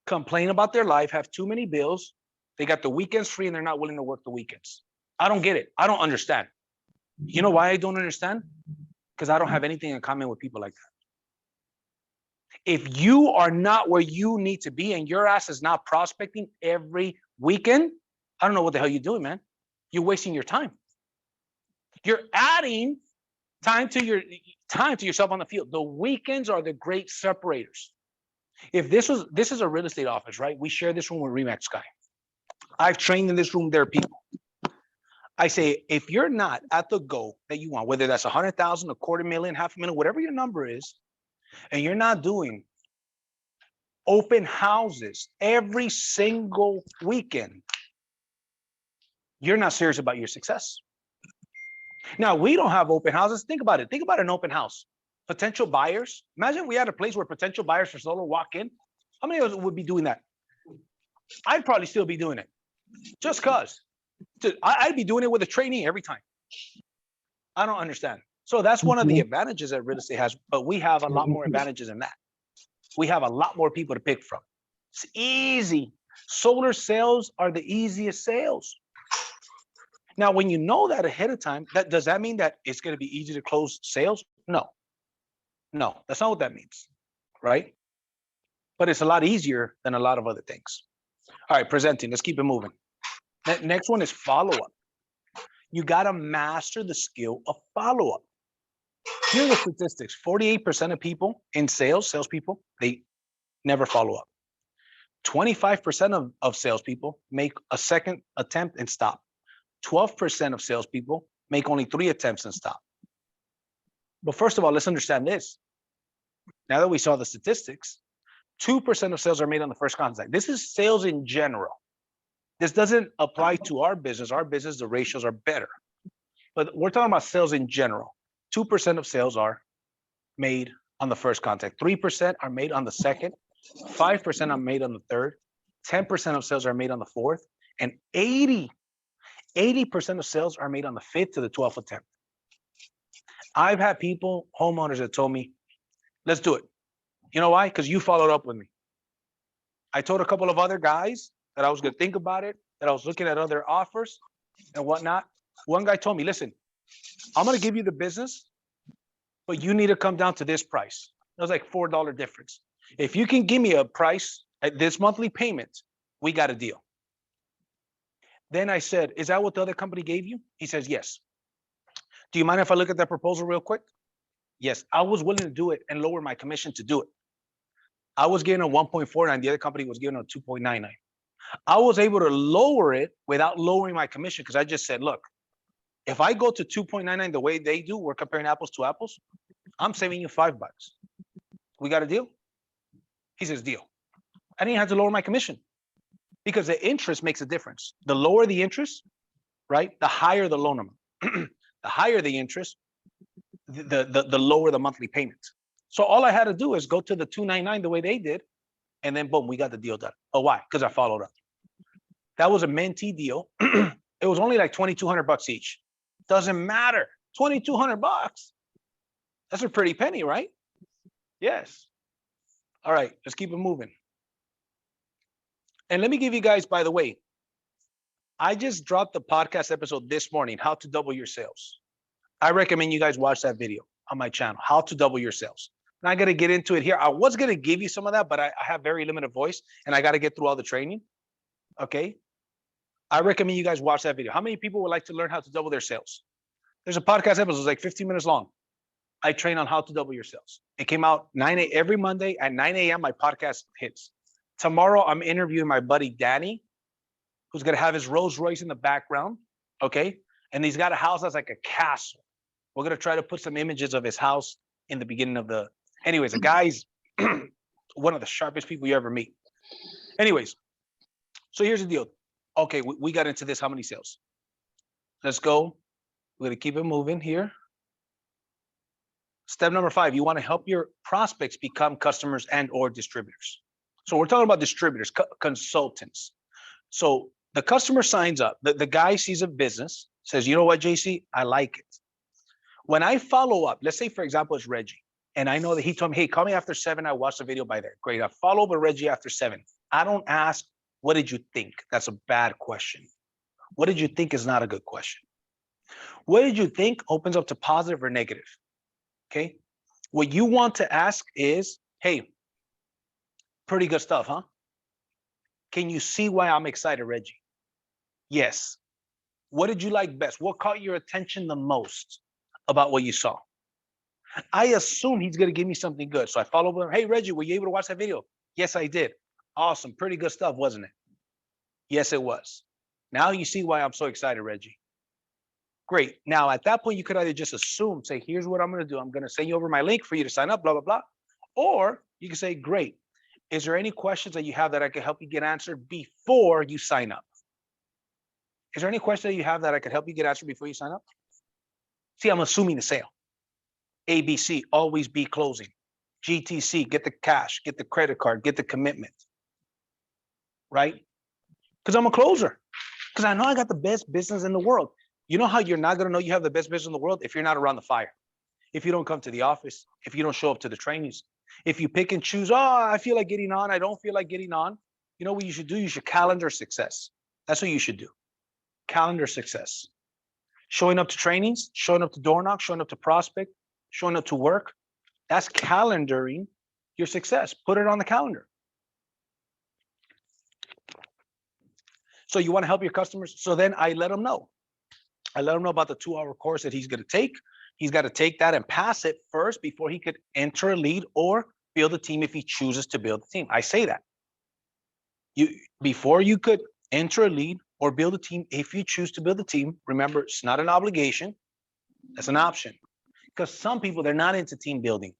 complain about their life, have too many bills. They got the weekends free and they're not willing to work the weekends. I don't get it. I don't understand. You know why I don't understand? Because I don't have anything in common with people like that. If you are not where you need to be and your ass is not prospecting every weekend, I don't know what the hell you're doing, man. You're wasting your time. You're adding time to yourself on the field. The weekends are the great separators. If this is a real estate office, right? We share this room with Remax Sky. I've trained in this room. There are people. I say, if you're not at the goal that you want, whether that's 100,000, $250,000, $500,000, whatever your number is, and you're not doing open houses every single weekend, you're not serious about your success. Now, we don't have open houses. Think about it. Think about an open house. Potential buyers. Imagine we had a place where potential buyers for solar walk in. How many of us would be doing that? I'd probably still be doing it. Just because. I'd be doing it with a trainee every time. I don't understand. So that's one of the advantages that real estate has, but we have a lot more advantages than that. We have a lot more people to pick from. It's easy. Solar sales are the easiest sales. Now, when you know that ahead of time, does that mean that it's going to be easy to close sales? No. No, that's not what that means, right? But it's a lot easier than a lot of other things. All right, presenting. Let's keep it moving. Next one is follow-up. You got to master the skill of follow-up. Here are the statistics. 48% of people in salespeople, they never follow up. 25% of salespeople make a second attempt and stop. 12% of salespeople make only 3 attempts and stop. But first of all, let's understand this. Now that we saw the statistics, 2% of sales are made on the first contact. This is sales in general. This doesn't apply to our business. Our business, the ratios are better. But we're talking about sales in general. 2% of sales are made on the first contact. 3% are made on the second. 5% are made on the third. 10% of sales are made on the fourth. And 80% of sales are made on the 5th to the 12th attempt. I've had people, homeowners that told me, let's do it. You know why? Because you followed up with me. I told a couple of other guys that I was going to think about it, that I was looking at other offers and whatnot. One guy told me, listen, I'm going to give you the business, but you need to come down to this price. It was like $4 difference. If you can give me a price at this monthly payment, we got a deal. Then I said, is that what the other company gave you? He says, yes. Do you mind if I look at that proposal real quick? Yes, I was willing to do it and lower my commission to do it. I was getting a 1.49, the other company was giving a 2.99. I was able to lower it without lowering my commission because I just said, look, if I go to 2.99 the way they do, we're comparing apples to apples, I'm saving you $5. We got a deal? He says, deal. I didn't have to lower my commission because the interest makes a difference. The lower the interest, right, the higher the loan amount. The higher the interest, the lower the monthly payment. So all I had to do is go to the 2.99 the way they did, and then boom, we got the deal done. Oh, why? Because I followed up. That was a mentee deal. It was only like $2,200 each. Doesn't matter. $2,200. That's a pretty penny, right? Yes. All right, let's keep it moving. And let me give you guys, by the way, I just dropped the podcast episode this morning, how to double your sales. I recommend you guys watch that video on my channel, how to double your sales. And I got to get into it here. I was going to give you some of that, but I have very limited voice and I got to get through all the training. Okay. I recommend you guys watch that video. How many people would like to learn how to double their sales? There's a podcast episode, it's like 15 minutes long. I train on how to double your sales. It came out every Monday at 9 a.m. My podcast hits. Tomorrow, I'm interviewing my buddy, Danny, who's going to have his Rolls Royce in the background. Okay. And he's got a house that's like a castle. We're going to try to put some images of his house in the beginning of the, anyways, the guy's one of the sharpest people you ever meet. Anyways, so here's the deal. Okay, we got into this. How many sales? Let's go. We're gonna keep it moving here. Step number 5, you want to help your prospects become customers and or distributors. So we're talking about distributors, consultants. So the customer signs up, the guy sees a business, says, you know what, JC, I like it. When I follow up, let's say, for example, it's Reggie, and I know that he told me, hey, call me after 7. I watched the video by there. Great. I follow up with Reggie after 7. I don't ask, what did you think? That's a bad question. What did you think is not a good question. What did you think opens up to positive or negative? Okay. What you want to ask is, hey, pretty good stuff, huh? Can you see why I'm excited, Reggie? Yes. What did you like best? What caught your attention the most about what you saw? I assume he's going to give me something good. So I follow up with him. Hey, Reggie, were you able to watch that video? Yes, I did. Awesome. Pretty good stuff, wasn't it? Yes, it was. Now you see why I'm so excited, Reggie. Great. Now, at that point, you could either just assume, say, here's what I'm going to do. I'm going to send you over my link for you to sign up, blah, blah, blah. Or you can say, great. Is there any questions that you have that I can help you get answered before you sign up? Is there any question that you have that I could help you get answered before you sign up? See, I'm assuming the sale. ABC, always be closing. GTC, get the cash, get the credit card, get the commitment. Right? Because I'm a closer. Because I know I got the best business in the world. You know how you're not going to know you have the best business in the world? If you're not around the fire. If you don't come to the office. If you don't show up to the trainings. If you pick and choose, oh, I feel like getting on. I don't feel like getting on. You know what you should do? You should calendar success. That's what you should do. Calendar success. Showing up to trainings, showing up to door knock, showing up to prospect, showing up to work. That's calendaring your success. Put it on the calendar. So you want to help your customers? So then I let them know. I let him know about the 2-hour course that he's going to take. He's got to take that and pass it first before he could enter a lead or build a team if he chooses to build a team. I say that. Before you could enter a lead or build a team, if you choose to build a team, remember, it's not an obligation. It's an option. Because some people, they're not into team building.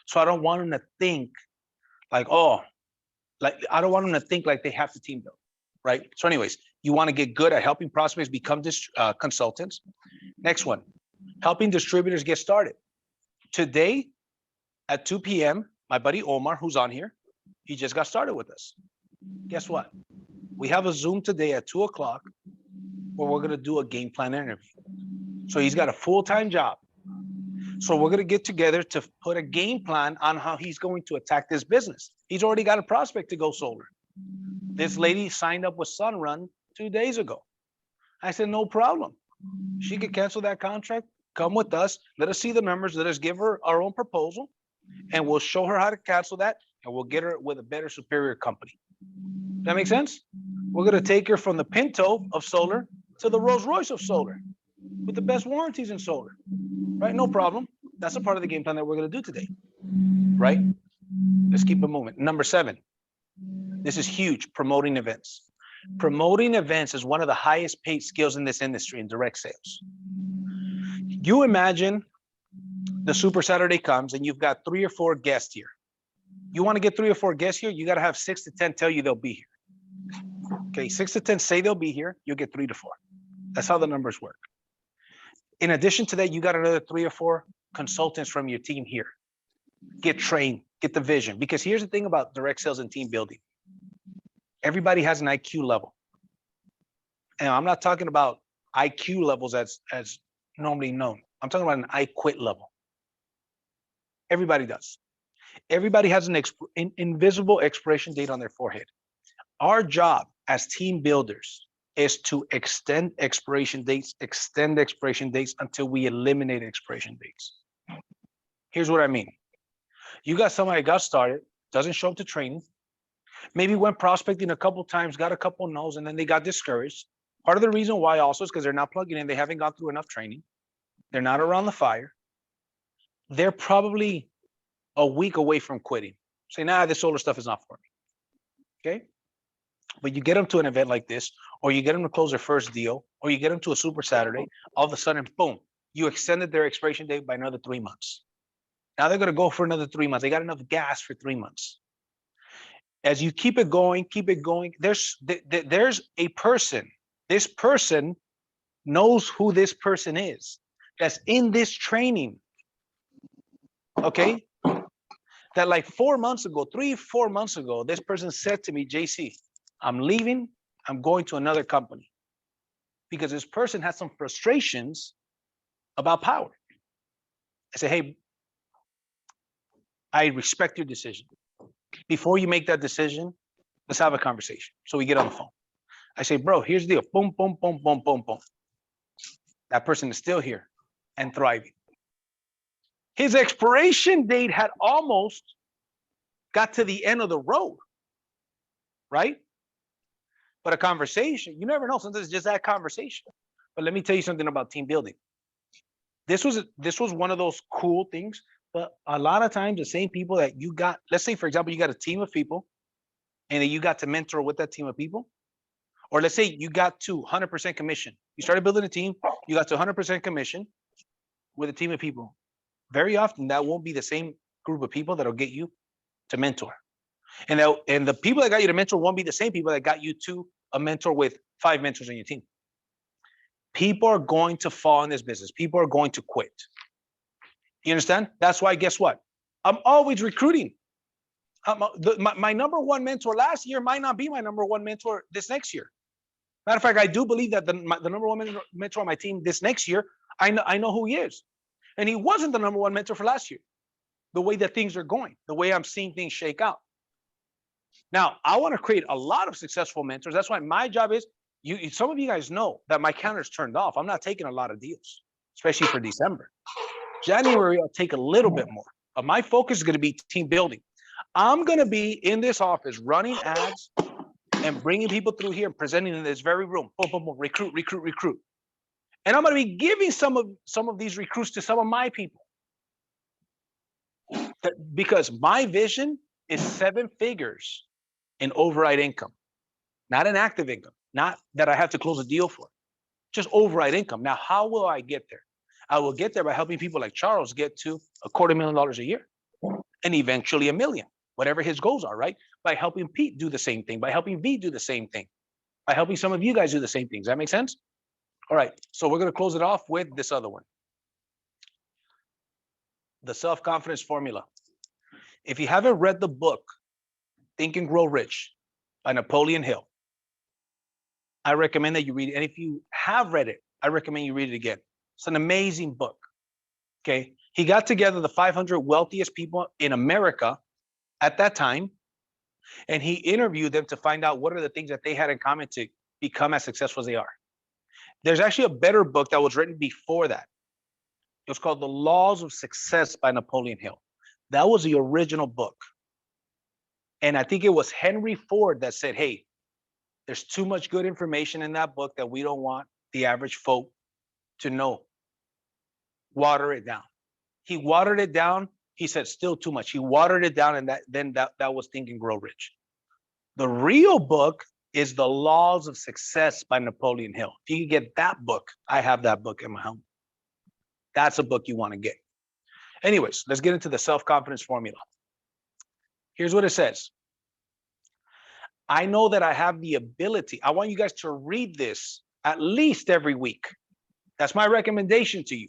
So I don't want them to think like, oh, like I don't want them to think like they have to team build. Right. So anyways, you want to get good at helping prospects become consultants. Next one, helping distributors get started. Today at 2 p.m., my buddy Omar, who's on here, he just got started with us. Guess what? We have a Zoom today at 2 o'clock where we're going to do a game plan interview. So he's got a full-time job. So we're going to get together to put a game plan on how he's going to attack this business. He's already got a prospect to go solar. This lady signed up with Sunrun 2 days ago. I said, no problem. She could cancel that contract, come with us, let us see the numbers, let us give her our own proposal, and we'll show her how to cancel that, and we'll get her with a better, superior company. That makes sense? We're going to take her from the Pinto of solar to the Rolls Royce of solar with the best warranties in solar, right? No problem. That's a part of the game plan that we're going to do today, right? Let's keep it moving. Number 7. This is huge, promoting events. Promoting events is one of the highest paid skills in this industry in direct sales. You imagine the Super Saturday comes and you've got 3 or 4 guests here. You want to get 3 or 4 guests here, you got to have 6 to 10 tell you they'll be here. Okay, 6 to 10 say they'll be here, you'll get 3 to 4. That's how the numbers work. In addition to that, you got another 3 or 4 consultants from your team here. Get trained, get the vision. Because here's the thing about direct sales and team building. Everybody has an IQ level. And I'm not talking about IQ levels as normally known. I'm talking about an I quit level. Everybody does. Everybody has an invisible expiration date on their forehead. Our job as team builders is to extend expiration dates until we eliminate expiration dates. Here's what I mean. You got somebody that got started, doesn't show up to training, maybe went prospecting a couple times, got a couple no's, and then they got discouraged. Part of the reason why also is because they're not plugging in. They haven't gone through enough training. They're not around the fire. They're probably a week away from quitting. Say, nah, this solar stuff is not for me. Okay? But you get them to an event like this, or you get them to close their first deal, or you get them to a Super Saturday, all of a sudden, boom, you extended their expiration date by another 3 months. Now they're going to go for another 3 months. They got enough gas for 3 months. As you keep it going, there's a person. This person knows who this person is that's in this training. Okay? That like 4 months ago, 3-4 months ago, this person said to me, JC, I'm leaving, I'm going to another company. Because this person has some frustrations about Powur. I said, hey, I respect your decision. Before you make that decision, let's have a conversation. So we get on the phone. I say, bro, here's the deal. Boom, boom, boom, boom, boom, boom. That person is still here and thriving. His expiration date had almost got to the end of the road, right? But a conversation, you never know. Sometimes it's just that conversation. But let me tell you something about team building. This was one of those cool things. But a lot of times, the same people that you got, let's say, for example, you got a team of people, and then you got to mentor with that team of people. Or let's say you got to 100% commission. You started building a team, you got to 100% commission with a team of people. Very often, that won't be the same group of people that'll get you to mentor. And the people that got you to mentor won't be the same people that got you to a mentor with 5 mentors on your team. People are going to fall in this business. People are going to quit. You understand? That's why, guess what? I'm always recruiting. My number one mentor last year might not be my number one mentor this next year. Matter of fact, I do believe that the number one mentor on my team this next year, I know who he is. And he wasn't the number one mentor for last year. The way that things are going, the way I'm seeing things shake out. Now, I want to create a lot of successful mentors. That's why my job is, some of you guys know that my counter's turned off. I'm not taking a lot of deals, especially for December. January, I'll take a little bit more. But my focus is going to be team building. I'm going to be in this office running ads and bringing people through here and presenting in this very room. Boom, boom, boom, recruit, recruit, recruit. And I'm going to be giving some of these recruits to some of my people. Because my vision is 7 figures in override income, not in active income, not that I have to close a deal for, just override income. Now, how will I get there? I will get there by helping people like Charles get to $250,000 a year and eventually $1 million, whatever his goals are, right? By helping Pete do the same thing, by helping V do the same thing, by helping some of you guys do the same things. Does that make sense? All right, so we're going to close it off with this other one. The Self-Confidence Formula. If you haven't read the book, Think and Grow Rich by Napoleon Hill, I recommend that you read it. And if you have read it, I recommend you read it again. It's an amazing book. Okay. He got together the 500 wealthiest people in America at that time, and he interviewed them to find out what are the things that they had in common to become as successful as they are. There's actually a better book that was written before that. It was called The Laws of Success by Napoleon Hill. That was the original book. And I think it was Henry Ford that said, hey, there's too much good information in that book that we don't want the average folk to know. Water it down. He watered it down. He said, still too much. He watered it down, and that was Think and Grow Rich. The real book is The Laws of Success by Napoleon Hill. If you can get that book, I have that book in my home. That's a book you want to get. Anyways, let's get into the Self-Confidence Formula. Here's what it says. I know that I have the ability. I want you guys to read this at least every week. That's my recommendation to you.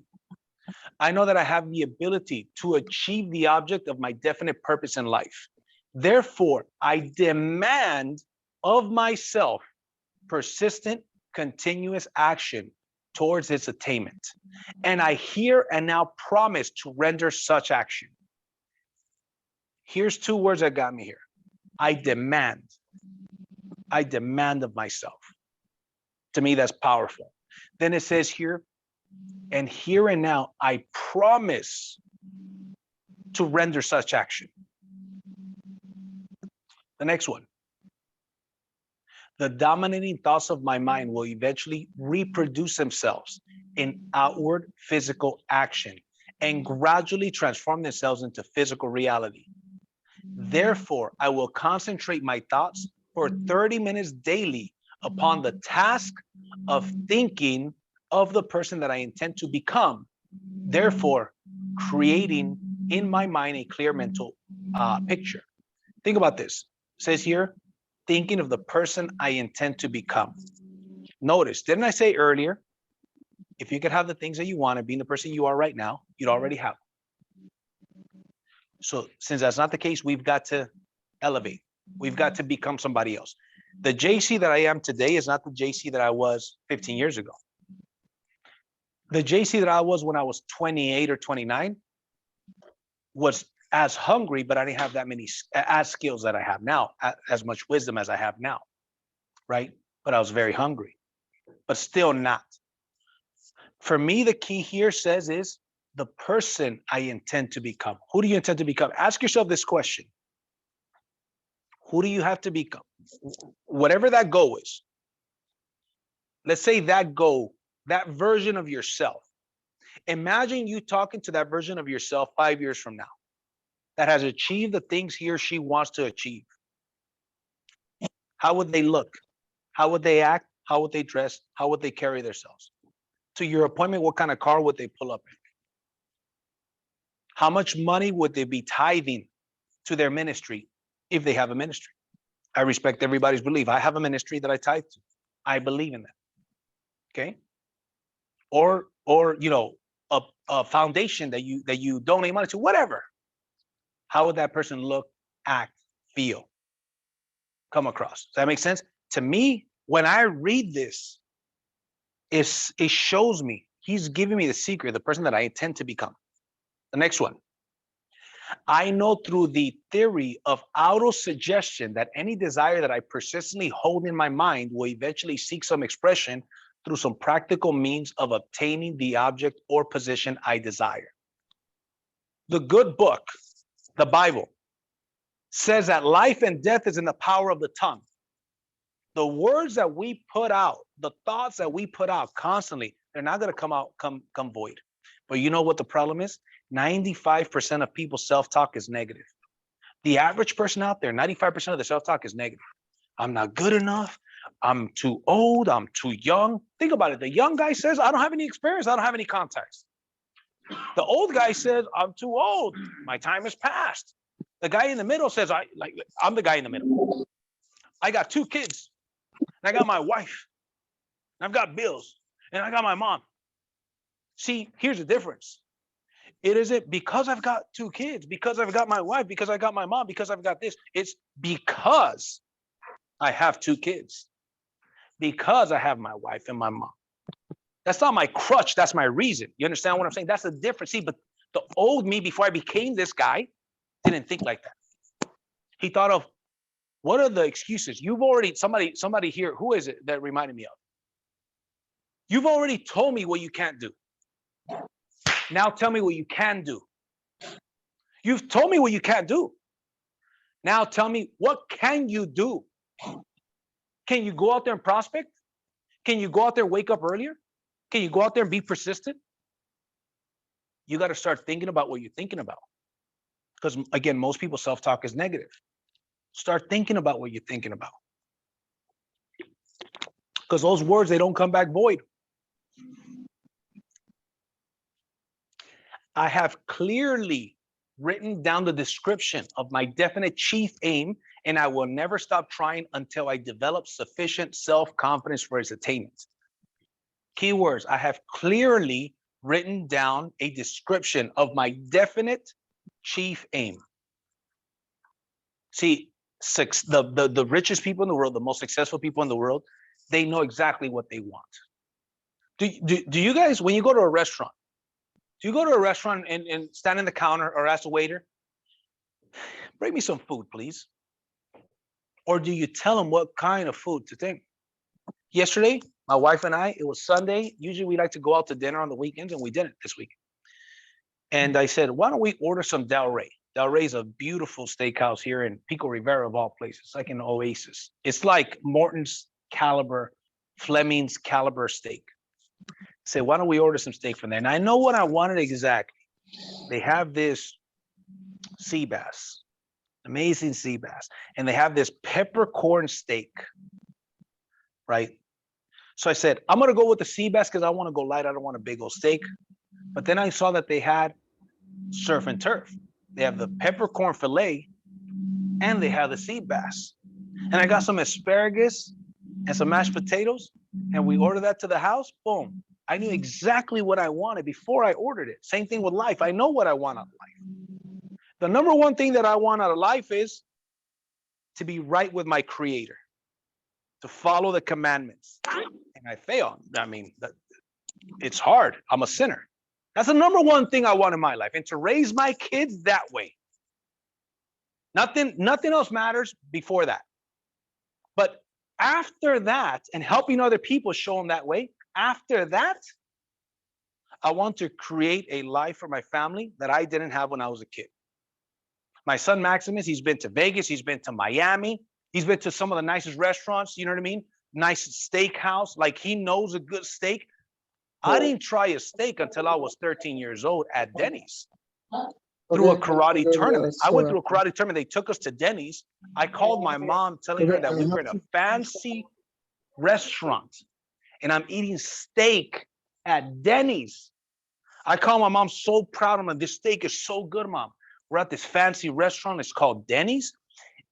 I know that I have the ability to achieve the object of my definite purpose in life. Therefore, I demand of myself persistent, continuous action towards its attainment. And I here and now promise to render such action. Here's 2 words that got me here. I demand. I demand of myself. To me, that's powerful. Then it says here, and here and now, I promise to render such action. The next one. The dominating thoughts of my mind will eventually reproduce themselves in outward physical action and gradually transform themselves into physical reality. Therefore, I will concentrate my thoughts for 30 minutes daily upon the task of thinking of the person that I intend to become, therefore creating in my mind a clear mental picture. Think about this. says here, thinking of the person I intend to become. Notice, didn't I say earlier, if you could have the things that you want and being the person you are right now, you'd already have. So since that's not the case, we've got to elevate. We've got to become somebody else. The JC that I am today is not the JC that I was 15 years ago. The JC that I was when I was 28 or 29 was as hungry, but I didn't have that many as skills that I have now, as much wisdom as I have now, right? But I was very hungry, but still not. For me, the key here says is the person I intend to become. Who do you intend to become? Ask yourself this question. Who do you have to become? Whatever that goal is. Let's say that goal, that version of yourself. Imagine you talking to that version of yourself 5 years from now that has achieved the things he or she wants to achieve. How would they look? How would they act? How would they dress? How would they carry themselves? To your appointment, what kind of car would they pull up in? How much money would they be tithing to their ministry if they have a ministry? I respect everybody's belief. I have a ministry that I tithe to. I believe in that. Okay. Or you know, a foundation that you donate money to, whatever. How would that person look, act, feel, come across? Does that make sense? To me, when I read this, it shows me, he's giving me the secret, the person that I intend to become. The next one. I know through the theory of auto-suggestion that any desire that I persistently hold in my mind will eventually seek some expression through some practical means of obtaining the object or position I desire. The good book, the Bible, says that life and death is in the power of the tongue. The words that we put out, the thoughts that we put out constantly, they're not going to come void. But you know what the problem is? 95% of people's self-talk is negative. The average person out there, 95% of their self-talk is negative. I'm not good enough. I'm too old. I'm too young. Think about it. The young guy says, I don't have any experience. I don't have any contacts. The old guy says, I'm too old. My time has passed. The guy in the middle says, I'm the guy in the middle. I got 2 kids. And I got my wife. And I've got bills. And I got my mom. See, here's the difference. It isn't because I've got 2 kids, because I've got my wife, because I got my mom, because I've got this. It's because I have 2 kids, because I have my wife and my mom. That's not my crutch. That's my reason. You understand what I'm saying? That's the difference. See, but the old me before I became this guy didn't think like that. He thought of, what are the excuses? You've already, somebody here, who is it that reminded me of? You've already told me what you can't do. Now tell me what you can do. You've told me what you can't do. Now tell me, what can you do? Can you go out there and prospect? Can you go out there and wake up earlier? Can you go out there and be persistent? You got to start thinking about what you're thinking about. Because again, most people's self-talk is negative. Start thinking about what you're thinking about. Because those words, they don't come back void. I have clearly written down the description of my definite chief aim, and I will never stop trying until I develop sufficient self-confidence for its attainment. Keywords, I have clearly written down a description of my definite chief aim. See, the richest people in the world, the most successful people in the world, they know exactly what they want. Do you guys, when you go to a restaurant, do you go to a restaurant and stand in the counter or ask the waiter, bring me some food, please? Or do you tell them what kind of food to take? Yesterday, my wife and I, it was Sunday. Usually we like to go out to dinner on the weekends, and we didn't this week. And I said, why don't we order some Del Rey? Del Rey is a beautiful steakhouse here in Pico Rivera of all places. It's like an oasis. It's like Morton's caliber, Fleming's caliber steak. Say, why don't we order some steak from there? And I know what I wanted exactly. They have this sea bass, amazing sea bass, and they have this peppercorn steak, right? So I said, I'm gonna go with the sea bass because I want to go light. I don't want a big old steak. But then I saw that they had surf and turf. They have the peppercorn fillet and they have the sea bass. And I got some asparagus and some mashed potatoes, and we ordered that to the house. Boom. I knew exactly what I wanted before I ordered it. Same thing with life. I know what I want out of life. The number one thing that I want out of life is to be right with my creator, to follow the commandments. And I fail. I mean, it's hard. I'm a sinner. That's the number one thing I want in my life, and to raise my kids that way. Nothing else matters before that. But after that, and helping other people show them that way, after that, I want to create a life for my family that I didn't have when I was a kid. My son Maximus, he's been to Vegas, he's been to Miami, he's been to some of the nicest restaurants, you know what I mean? Nice steakhouse, like he knows a good steak. I didn't try a steak until I was 13 years old at Denny's through a karate tournament. I went through a karate tournament. They took us to Denny's. I called my mom telling her that we were in a fancy restaurant and I'm eating steak at Denny's. I called my mom so proud of me. This steak is so good, Mom. We're at this fancy restaurant. It's called Denny's.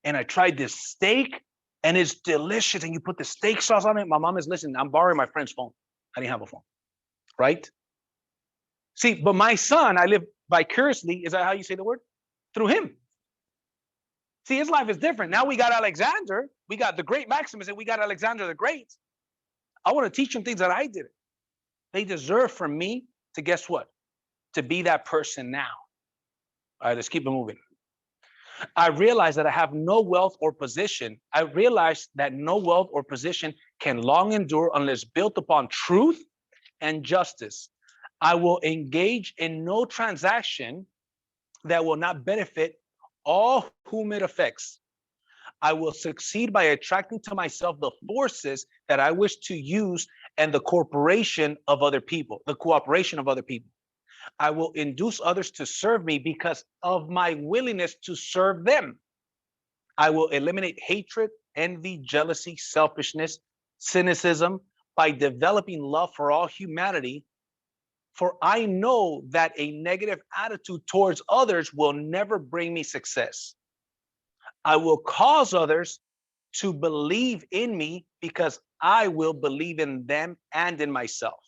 And I tried this steak and it's delicious. And you put the steak sauce on it. My mom is listening. I'm borrowing my friend's phone. I didn't have a phone. Right? See, but my son, I live vicariously, is that how you say the word? Through him. See, his life is different. Now we got Alexander, we got the great Maximus, and we got Alexander the Great. I want to teach them things that I didn't. They deserve from me to guess what? To be that person now. All right, let's keep it moving. I realized that I have no wealth or position. I realized that no wealth or position can long endure unless built upon truth and justice. I will engage in no transaction that will not benefit all whom it affects. I will succeed by attracting to myself the forces that I wish to use and the cooperation of other people. I will induce others to serve me because of my willingness to serve them. I will eliminate hatred, envy, jealousy, selfishness, cynicism by developing love for all humanity. For I know that a negative attitude towards others will never bring me success. I will cause others to believe in me because I will believe in them and in myself.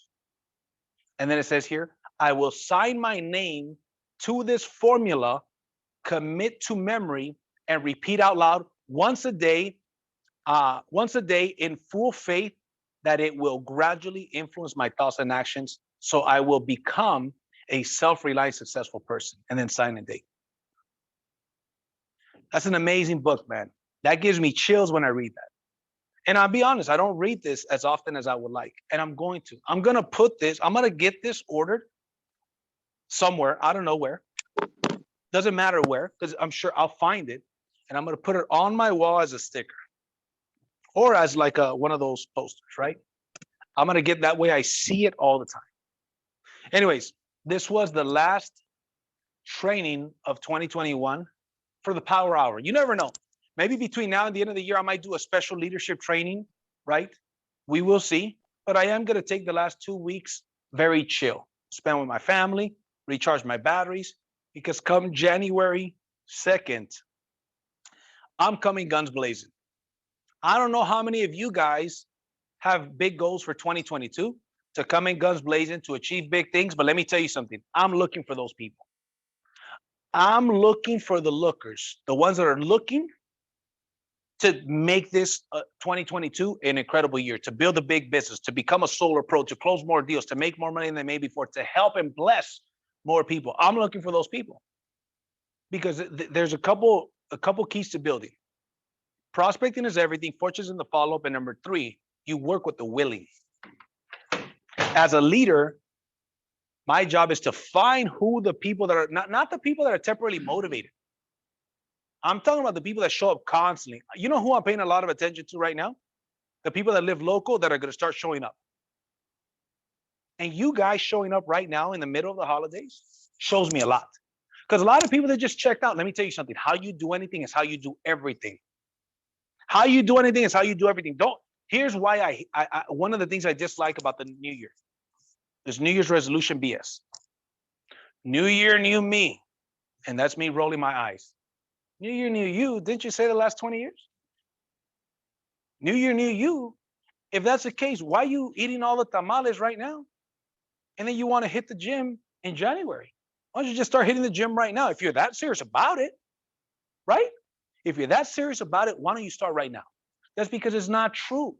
And then it says here, I will sign my name to this formula, commit to memory, and repeat out loud once a day in full faith that it will gradually influence my thoughts and actions. So I will become a self-reliant, successful person, and then sign a date. That's an amazing book, man. That gives me chills when I read that. And I'll be honest, I don't read this as often as I would like. And I'm going to get this ordered somewhere. I don't know where. Doesn't matter where, because I'm sure I'll find it. And I'm going to put it on my wall as a sticker. Or as like one of those posters, right? I'm going to get that way I see it all the time. Anyways, this was the last training of 2021 for the Powur Hour. You never know. Maybe between now and the end of the year, I might do a special leadership training, right? We will see. But I am going to take the last 2 weeks very chill. Spend with my family, recharge my batteries, because come January 2nd, I'm coming guns blazing. I don't know how many of you guys have big goals for 2022 to come in guns blazing, to achieve big things. But let me tell you something. I'm looking for those people. I'm looking for the lookers, the ones that are looking to make this 2022 an incredible year, to build a big business, to become a solar pro, to close more deals, to make more money than they made before, to help and bless more people. I'm looking for those people because there's a couple keys to building. Prospecting is everything. Fortune's in the follow-up. And number 3, you work with the willing. As a leader, my job is to find who the people that are not the people that are temporarily motivated. I'm talking about the people that show up constantly. You know who I'm paying a lot of attention to right now? The people that live local that are going to start showing up. And you guys showing up right now in the middle of the holidays shows me a lot. Because a lot of people that just checked out, let me tell you something. How you do anything is how you do everything. How you do anything is how you do everything. Here's why I one of the things I dislike about the new year is New Year's resolution BS. New year, new me. And that's me rolling my eyes. New year, new you. Didn't you say the last 20 years? New year, new you. If that's the case, why are you eating all the tamales right now? And then you want to hit the gym in January? Why don't you just start hitting the gym right now? If you're that serious about it, right? If you're that serious about it, why don't you start right now? That's because it's not true.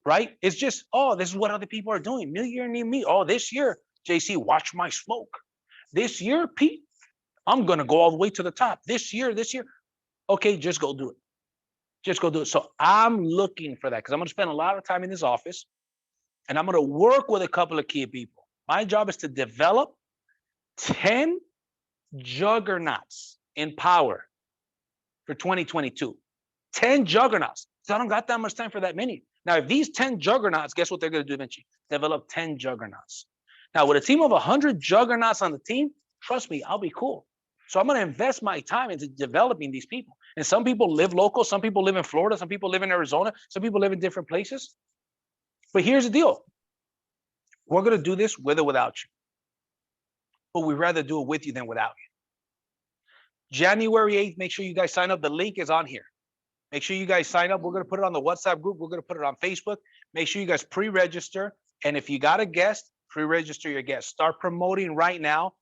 Right? It's just, oh, this is what other people are doing. New year, new me. Oh, this year, JC, watch my smoke. This year, Pete, I'm gonna go all the way to the top. This year. Okay, just go do it. Just go do it. So I'm looking for that because I'm gonna spend a lot of time in this office and I'm gonna work with a couple of key people. My job is to develop 10 juggernauts in power for 2022. 10 juggernauts. So I don't got that much time for that many. Now, if these 10 juggernauts, guess what they're going to do, Vinci? Develop 10 juggernauts. Now, with a team of 100 juggernauts on the team, trust me, I'll be cool. So I'm going to invest my time into developing these people. And some people live local. Some people live in Florida. Some people live in Arizona. Some people live in different places. But here's the deal. We're going to do this with or without you. But we'd rather do it with you than without you. January 8th, make sure you guys sign up. The link is on here. Make sure you guys sign up. We're going to put it on the WhatsApp group. We're going to put it on Facebook. Make sure you guys pre-register. And if you got a guest, pre-register your guest. Start promoting right now.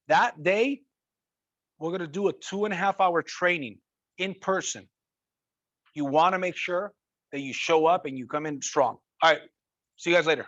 That day, we're going to do a 2.5-hour training in person. You want to make sure that you show up and you come in strong. All right. See you guys later.